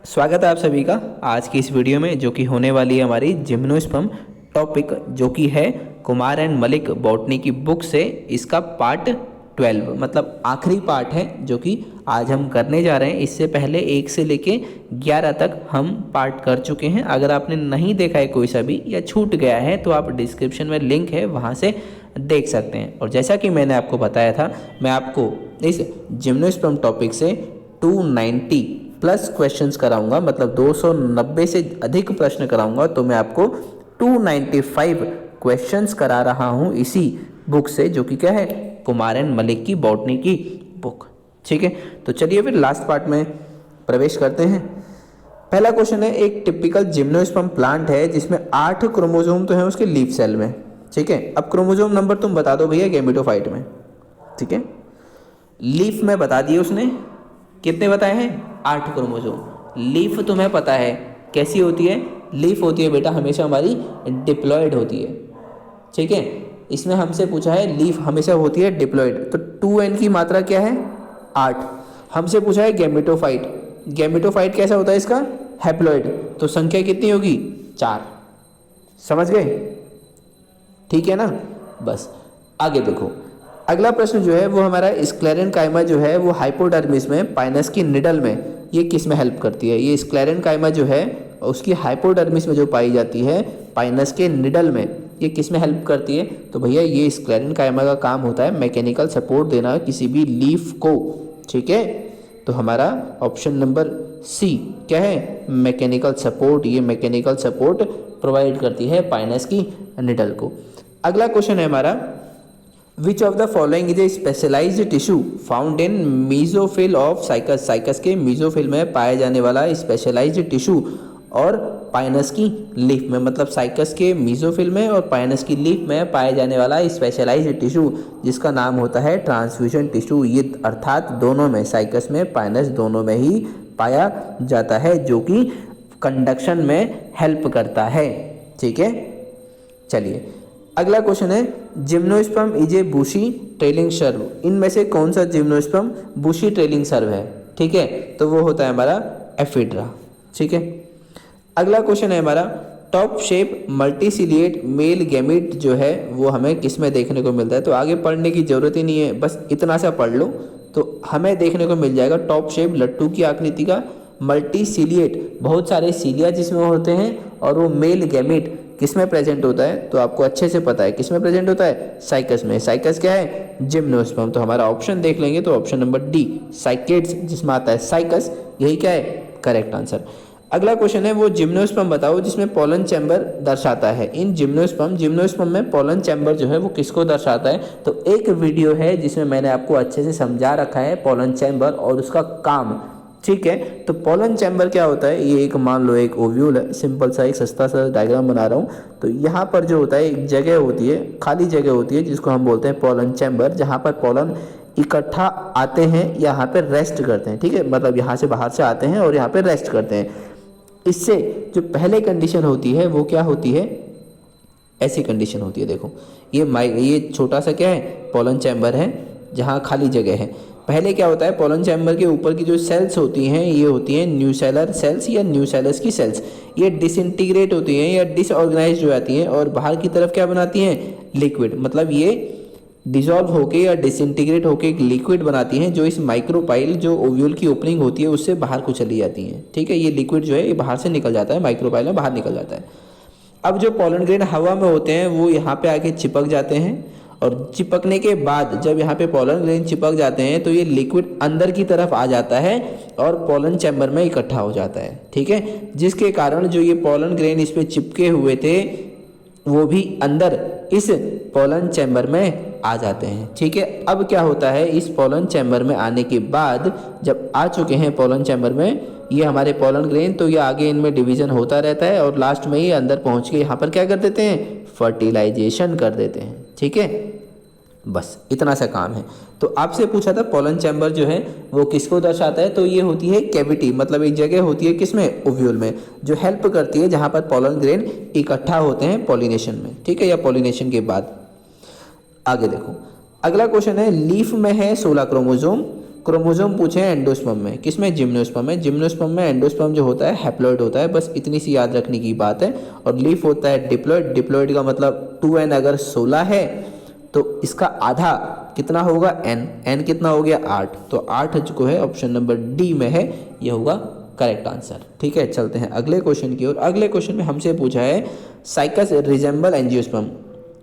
स्वागत है आप सभी का आज की इस वीडियो में, जो कि होने वाली है हमारी जिम्नोस्पर्म टॉपिक, जो कि है कुमार एंड मलिक बॉटनी की बुक से। इसका पार्ट 12 मतलब आखिरी पार्ट है, जो कि आज हम करने जा रहे हैं। इससे पहले 1 से लेके 11 तक हम पार्ट कर चुके हैं। अगर आपने नहीं देखा है कोई सा भी या छूट गया है तो आप डिस्क्रिप्शन में लिंक है, वहाँ से देख सकते हैं। और जैसा कि मैंने आपको बताया था, मैं आपको इस जिम्नोस्पर्म टॉपिक से 290 प्लस क्वेश्चंस कराऊंगा, मतलब 290 से अधिक प्रश्न कराऊंगा। तो मैं आपको 295 क्वेश्चंस करा रहा हूं इसी बुक से, जो कि क्या है, कुमार एंड मलिक की बॉटनी की बुक। ठीक है, तो चलिए फिर लास्ट पार्ट में प्रवेश करते हैं। पहला क्वेश्चन है, एक टिपिकल जिम्नोस्पर्म प्लांट है जिसमें 8 क्रोमोसोम तो है उसके लीफ सेल में। ठीक है, अब क्रोमोसोम नंबर तुम बता दो भैया गैमेटोफाइट में। ठीक है, लीफ में बता दिए उसने, कितने बताए हैं? 8 क्रोमोसोम। लीफ तुम्हें पता है कैसी होती है? लीफ होती है बेटा हमेशा हमारी डिप्लॉयड होती है। ठीक है, इसमें हमसे पूछा है लीफ हमेशा होती है डिप्लॉयड, तो 2n की मात्रा क्या है? 8। हमसे पूछा है गैमेटोफाइट, गैमेटोफाइट कैसा होता है इसका? हैप्लॉयड, तो संख्या कितनी होगी? 4। समझ गए? ठीक है ना। बस आगे देखो, अगला प्रश्न जो है वो हमारा स्क्लेरेनकाइमा जो है वो हाइपोडर्मिस में पाइनस की निडल में ये किस में हेल्प करती है? ये स्क्लेरेनकाइमा जो है उसकी हाइपोडर्मिस में जो पाई जाती है पाइनस के निडल में, ये किस में हेल्प करती है? तो भैया ये स्क्लेरेनकाइमा का काम होता है मैकेनिकल सपोर्ट देना किसी भी लीफ को। ठीक है, तो हमारा ऑप्शन नंबर सी क्या है? Mechanical support. ये मैकेनिकल सपोर्ट प्रोवाइड करती है पाइनस की निडल को। अगला क्वेश्चन है हमारा, which of the following is a specialised tissue found in mesophyll of Cycas? Cycas के मीजोफिल में पाया जाने वाला स्पेशलाइज्ड टिश्यू और पाइनस की लीफ में, मतलब साइकस के मीजोफिल में और पाइनस की लीफ में पाया जाने वाला स्पेशलाइज्ड टिश्यू जिसका नाम होता है ट्रांसफ्यूजन टिश्यू। ये अर्थात दोनों में, साइकस में पाइनस दोनों में ही पाया जाता है, जो कि कंडक्शन में हेल्प करता है। ठीक है, चलिए अगला क्वेश्चन है, gymnosperm is a bushy trailing shrub. इनमें से कौन सा जिम्नोस्पर्म बुशी ट्रेलिंग सर्व है? ठीक है, तो वो होता है हमारा एफिड्रा। ठीक है, अगला क्वेश्चन है हमारा, टॉप शेप मल्टीसिलिएट मेल गैमीट जो है वो हमें किस में देखने को मिलता है? तो आगे पढ़ने की जरूरत ही नहीं है, बस इतना सा पढ़ लो तो हमें देखने को मिल जाएगा टॉप शेप लट्टू की आकृति का, मल्टीसिलिएट बहुत सारे सीलिया जिसमें होते हैं, और वो मेल गैमीट किस में प्रेजेंट होता है? तो आपको अच्छे से पता है किस में प्रेजेंट होता है? साइकस में। साइकस क्या है? जिम्नोस्पर्म। तो हमारा ऑप्शन देख लेंगे तो ऑप्शन नंबर डी साइकेड्स जिसमें आता है साइकस, यही क्या है? Correct answer. अगला क्वेश्चन है, वो जिम्नोस्पर्म बताओ जिसमें पोलन चैम्बर दर्शाता है। इन जिम्नोस्पर्म में पोलन चैम्बर जो है वो किसको दर्शाता है? तो एक वीडियो है जिसमें मैंने आपको अच्छे से समझा रखा है पोलन चैम्बर और उसका काम। ठीक है, तो पोलन चैम्बर क्या होता है? ये एक मान लो एक ओव्यूल है, सिंपल सा एक सस्ता सा डायग्राम बना रहा हूँ। तो यहाँ पर जो होता है एक जगह होती है, खाली जगह होती है जिसको हम बोलते हैं पोलन चैम्बर, जहाँ पर पोलन इकट्ठा आते हैं, यहाँ पे रेस्ट करते हैं। ठीक है, मतलब यहाँ से बाहर से आते हैं और यहाँ पे रेस्ट करते हैं। इससे जो पहले कंडीशन होती है वो क्या होती है? ऐसी कंडीशन होती है। देखो ये छोटा सा क्या है? पोलन चैम्बर है जहाँ खाली जगह है। पहले क्या होता है, पोलन चैम्बर के ऊपर की जो सेल्स होती हैं ये होती हैं न्यूसेलर सेल्स या न्यूसेलस की सेल्स। ये डिसइंटीग्रेट होती हैं या डिसऑर्गेनाइज्ड हो जाती हैं और बाहर की तरफ क्या बनाती हैं? लिक्विड। मतलब ये डिसॉल्व होके या डिसइंटीग्रेट होके एक लिक्विड बनाती हैं, जो इस माइक्रोपाइल जो ओव्यूल की ओपनिंग होती है उससे बाहर को चली जाती हैं। ठीक है, ये लिक्विड जो है ये बाहर से निकल जाता है, माइक्रोपाइल में बाहर निकल जाता है। अब जो पोलन ग्रेन हवा में होते हैं वो यहाँ पे आके चिपक जाते हैं, और चिपकने के बाद जब यहाँ पे पोलन ग्रेन चिपक जाते हैं तो ये लिक्विड अंदर की तरफ आ जाता है और पोलन चैम्बर में इकट्ठा हो जाता है। ठीक है, जिसके कारण जो ये पोलन ग्रेन इस पे चिपके हुए थे वो भी अंदर इस पोलन चैम्बर में आ जाते हैं। ठीक है, अब क्या होता है, इस पोलन चैम्बर में आने के बाद जब आ चुके हैं पोलन चैम्बर में ये हमारे पोलन ग्रेन, तो ये आगे इनमें डिवीजन होता रहता है और लास्ट में ही अंदर पहुंच के यहाँ पर क्या कर देते हैं? फर्टिलाइजेशन कर देते हैं। ठीक है, बस इतना सा काम है। तो आपसे पूछा था पोलन चैम्बर जो है वो किसको दर्शाता है? तो ये होती है कैविटी, मतलब एक जगह होती है किसमें? ओव्यूल में, जो हेल्प करती है जहाँ पर पोलन ग्रेन इकट्ठा होते हैं पॉलिनेशन में। ठीक है, या पॉलिनेशन के बाद। आगे देखो, अगला क्वेश्चन है, लीफ में है 16 क्रोमोसोम, क्रोमोसोम पूछे हैं एंडोस्पर्म में, किसमें? जिम्नोस्पर्म में। जिम्नोस्पर्म में एंडोस्पर्म जो होता है हैप्लॉइड होता है, बस इतनी सी याद रखने की बात है। और लीफ होता है डिप्लॉइड। डिप्लॉइड का मतलब 2n अगर 16 है तो इसका आधा कितना होगा? n कितना हो गया? 8। तो 8 जो है ऑप्शन नंबर डी में है, ये होगा करेक्ट आंसर। ठीक है, चलते हैं अगले क्वेश्चन की ओर। अगले क्वेश्चन में हमसे पूछा है साइकस रिजेंबल एंजियोस्पर्म,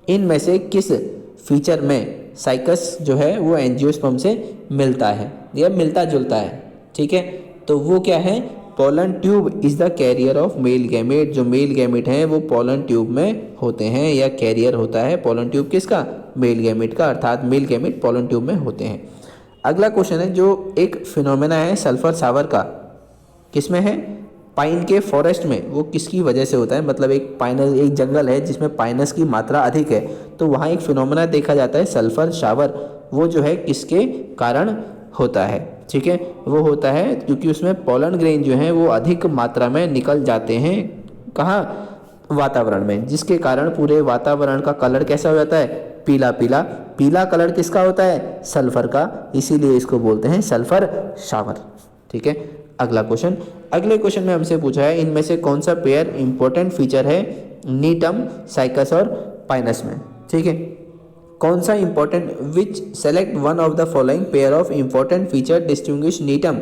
इनमें से किस फीचर में साइकस जो है वो एंजियोस्पर्म से मिलता है या मिलता जुलता है? ठीक है, तो वो क्या है? Pollen tube is the carrier of male gamete. जो मेल गैमेट हैं वो पोलन ट्यूब में होते हैं या कैरियर होता है पोलन ट्यूब किसका? मेल गैमेट का, अर्थात मेल गैमेट पोलन ट्यूब में होते हैं। अगला क्वेश्चन है जो एक फिनोमेना है सल्फर शावर का, किसमें है? पाइन के फॉरेस्ट में। वो किसकी वजह से होता है? मतलब एक जंगल है जिसमें पाइनस की मात्रा अधिक है, तो वहाँ एक फिनोमेना देखा जाता है सल्फर शावर। वो जो है किसके कारण होता है? ठीक है, वो होता है क्योंकि उसमें पोलन ग्रेन जो है वो अधिक मात्रा में निकल जाते हैं। कहाँ? वातावरण में, जिसके कारण पूरे वातावरण का कलर कैसा हो जाता है? पीला पीला। पीला कलर किसका होता है? सल्फर का, इसीलिए इसको बोलते हैं सल्फर शावर। ठीक है, अगला क्वेश्चन। अगले क्वेश्चन में हमसे पूछा है इनमें से कौन सा पेयर इंपॉर्टेंट फीचर है नीटम, साइकस और पाइनस में? ठीक है, कौन सा important? Which select one of the following pair of important feature distinguish नीटम।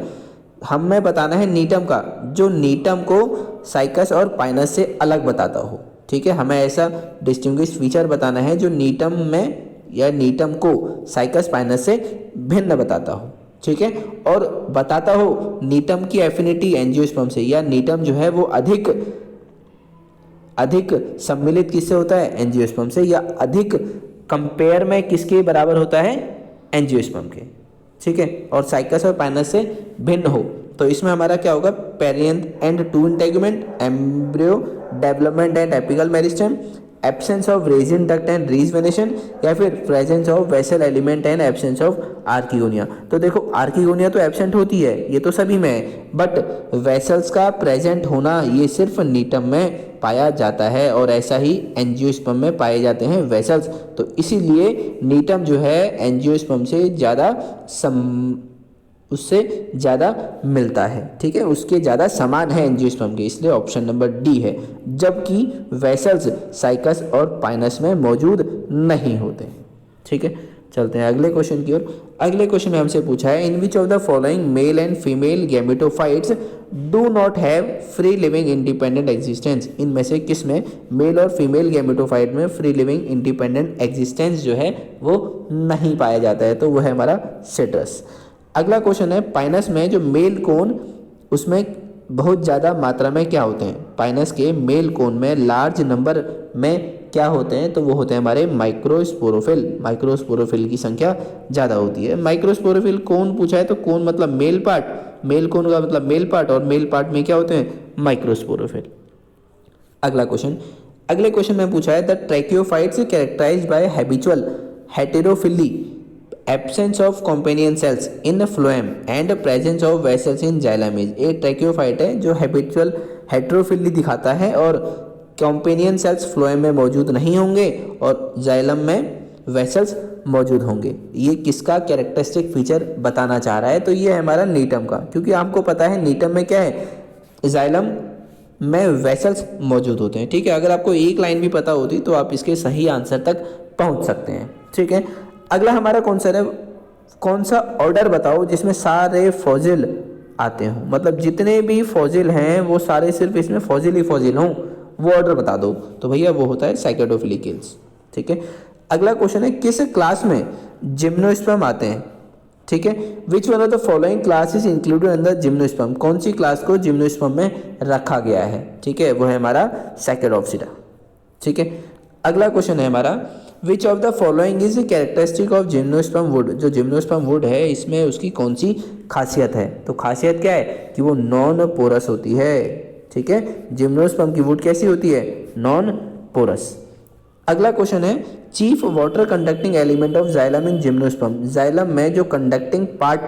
हमें बताना है नीटम का, जो नीटम को साइकस और पाइनस से अलग बताता हो। ठीक है, हमें ऐसा डिस्टिंग्विश फीचर बताना है जो नीटम में या नीटम को साइकस पाइनस से भिन्न बताता हो। ठीक है, और बताता हो नीटम की एफिनिटी एंजियोस्पर्म से, या नीटम जो है वो अधिक सम्मिलित किससे होता है? एंजियोस्पर्म से, या अधिक कंपेयर में किसके बराबर होता है? एंजियोस्पर्म के। ठीक है, और साइकस और पाइनस से भिन्न हो तो इसमें हमारा क्या होगा? Perianth and two integument, embryo development and apical meristem, absence of resin duct and ridge venation, या फिर presence of vessel element and absence of archegonia. तो देखो आर्किगोनिया तो एब्सेंट होती है, ये तो सभी में है, बट वेसल्स का प्रेजेंट होना ये सिर्फ नीटम में पाया जाता है, और ऐसा ही एंजियोस्पर्म में पाए जाते हैं वेसल्स। तो इसीलिए नीटम जो है एंजियोस्पर्म से उससे ज़्यादा मिलता है। ठीक है, उसके ज़्यादा समान है एंजियोस्पर्म के, इसलिए ऑप्शन नंबर डी है। जबकि वेसल्स साइकस और पाइनस में मौजूद नहीं होते। ठीक है, चलते हैं अगले क्वेश्चन की ओर। अगले क्वेश्चन में हमसे पूछा है in which of the following male and female gametophytes do not have free living independent existence. इनमें से किस में मेल और फीमेल गैमेटोफाइट में फ्री लिविंग इंडिपेंडेंट एग्जिस्टेंस जो है वो नहीं पाया जाता है? तो वो है हमारा सिट्रस। अगला क्वेश्चन है पाइनस में जो मेल कोन उसमें बहुत ज़्यादा मात्रा में क्या होते हैं? पाइनस के मेल कोन में लार्ज नंबर में क्या होते हैं? तो वो होते हैं हमारे माइक्रोस्पोरोफिल। माइक्रोस्पोरोफिल की संख्या ज़्यादा होती है। माइक्रोस्पोरोफिल कौन पूछा है तो कौन मतलब मेल पार्ट, मेल कोन का मतलब मेल पार्ट, और मेल पार्ट में क्या होते हैं? माइक्रोस्पोरोफिल। अगला क्वेश्चन, अगले क्वेश्चन में पूछा है the tracheophytes characterised by habitual heterophylly, absence of companion cells in phloem and presence of vessels in xylem is. एक ट्रैकियोफाइट है जो हैबिचुअल हेटेरोफिली दिखाता है और कॉम्पेनियन सेल्स फ्लोएम में मौजूद नहीं होंगे और जाइलम में वेसल्स मौजूद होंगे। ये किसका कैरेक्टरिस्टिक फीचर बताना चाह रहा है? तो ये है हमारा नीटम का, क्योंकि आपको पता है नीटम में क्या है? जाइलम में वेसल्स मौजूद होते हैं। ठीक है, अगर आपको एक लाइन भी पता होती तो आप इसके सही आंसर तक पहुंच सकते हैं। ठीक है, अगला हमारा कौन सा ऑर्डर बताओ जिसमें सारे फॉजिल आते हों, मतलब जितने भी फॉजिल हैं वो सारे सिर्फ इसमें फॉजिल ही फॉजिल हों, वो ऑर्डर बता दो। तो भैया वो होता है साइकेडोफिलिकल्स। ठीक है, अगला क्वेश्चन है किस क्लास में जिम्नोस्पर्म आते हैं? ठीक है, which one of the following classes included under gymnosperm. कौन सी क्लास को जिम्नोस्पर्म में रखा गया है? ठीक है, वो है हमारा सैकेडोप्सिडा। ठीक है, अगला क्वेश्चन है हमारा which of the following is characteristic of gymnosperm would. जो जिम्नोस्पर्म वुड है इसमें उसकी कौन सी खासियत है? तो खासियत क्या है कि वो नॉन पोरस होती है। ठीक है, जिम्नोस्पर्म की वुड कैसी होती है? Non porous. अगला क्वेश्चन है chief water conducting element of xylem in gymnosperm. Xylem में जो कंडक्टिंग पार्ट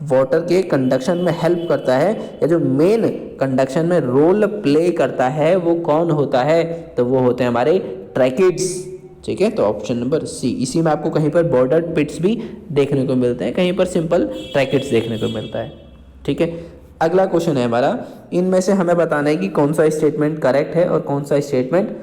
वाटर के कंडक्शन में हेल्प करता है या जो मेन कंडक्शन में रोल प्ले करता है वो कौन होता है? तो वो होते हैं हमारे ट्रैकिड्स। ठीक है, तो ऑप्शन नंबर सी। इसी में आपको कहीं पर बॉर्डर पिट्स भी देखने को मिलते हैं, कहीं पर सिंपल ट्रैकेट्स देखने को मिलता है। ठीक है, अगला क्वेश्चन है हमारा, इनमें से हमें बताना है कि कौन सा स्टेटमेंट करेक्ट है और कौन सा स्टेटमेंट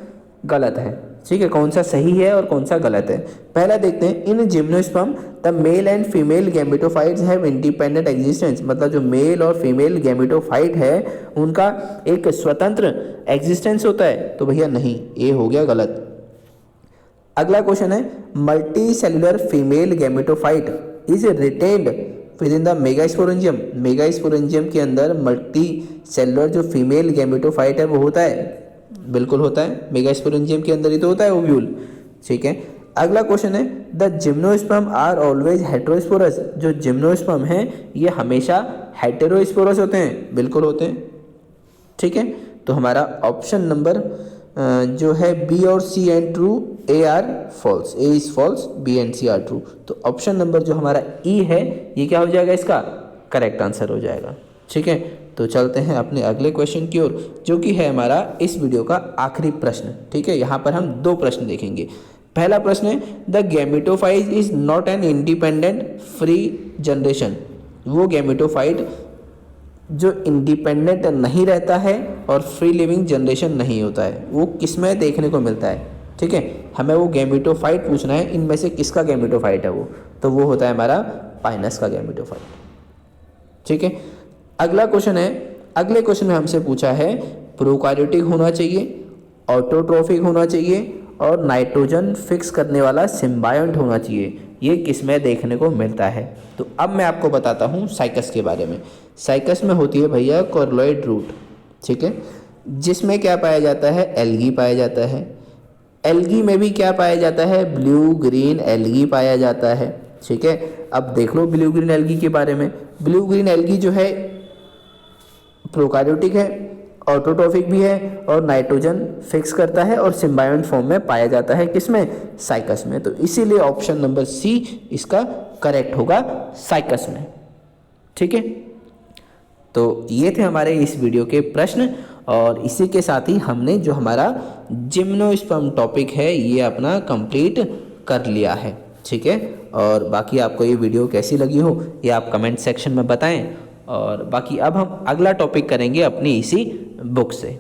गलत है। ठीक है, कौन सा सही है और कौन सा गलत है। पहला देखते हैं, इन gymnosperm the mail and female gametophytes have independent existence, मतलब जो मेल और फीमेल गैमेटोफाइट है उनका एक स्वतंत्र एग्जिस्टेंस होता है, तो भैया नहीं, ये हो गया गलत। अगला क्वेश्चन है, multi cellular female gametophyte is retained with in the megasporangium, megasporangium के अंदर मल्टी सेलुलर जो फीमेल गैमेटोफाइट है वो होता है, बिल्कुल होता है, मेगास्पोरेंजियम के अंदर ही तो होता है ओव्यूल। ठीक है, अगला क्वेश्चन है, the gymnosperm are always heterosporous, जो जिम्नोस्पर्म हैं ये हमेशा हेटेरोस्पोरस होते हैं, बिल्कुल होते हैं। ठीक है, तो हमारा ऑप्शन नंबर जो है बी और C and true, A are false, A is false, B and C are true. तो ऑप्शन नंबर जो हमारा ई है ये क्या हो जाएगा, इसका करेक्ट आंसर हो जाएगा। ठीक है, तो चलते हैं अपने अगले क्वेश्चन की ओर, जो कि है हमारा इस वीडियो का आखिरी प्रश्न। ठीक है, यहाँ पर हम 2 प्रश्न देखेंगे। पहला प्रश्न है, the gametophyte is not an independent free generation, वो गैमेटोफाइट जो इंडिपेंडेंट नहीं रहता है और फ्री लिविंग जनरेशन नहीं होता है, वो किसमें देखने को मिलता है। ठीक है, हमें वो गैमेटोफाइट पूछना है, इनमें से किसका गैमेटोफाइट है वो, तो वो होता है हमारा पाइनस का गैमेटोफाइट। ठीक है, अगला क्वेश्चन है, अगले क्वेश्चन में हमसे पूछा है प्रोकार्योटिक होना चाहिए, ऑटोट्रोफिक होना चाहिए और नाइट्रोजन फिक्स करने वाला सिम्बायोंट होना चाहिए, ये किसमें देखने को मिलता है। तो अब मैं आपको बताता हूँ साइकस के बारे में। साइकस में होती है भैया कॉर्लोइड रूट। ठीक है, जिसमें क्या पाया जाता है, एल्गी पाया जाता है। एल्गी में भी क्या पाया जाता है, ब्लू ग्रीन एल्गी पाया जाता है। ठीक है, अब देख लो ब्लू ग्रीन एल्गी के बारे में। ब्लू ग्रीन एल्गी जो है प्रोकार्योटिक है, ऑटोट्रोफिक भी है और नाइट्रोजन फिक्स करता है और सिम्बायोंट फॉर्म में पाया जाता है, किसमें, साइकस में। तो इसीलिए ऑप्शन नंबर सी इसका करेक्ट होगा, साइकस में। ठीक है, तो ये थे हमारे इस वीडियो के प्रश्न और इसी के साथ ही हमने जो हमारा जिम्नोस्पर्म टॉपिक है ये अपना कंप्लीट कर लिया है। ठीक है, और बाकी आपको ये वीडियो कैसी लगी हो ये आप कमेंट सेक्शन में बताएं। और बाकी अब हम अगला टॉपिक करेंगे अपनी इसी बुक से।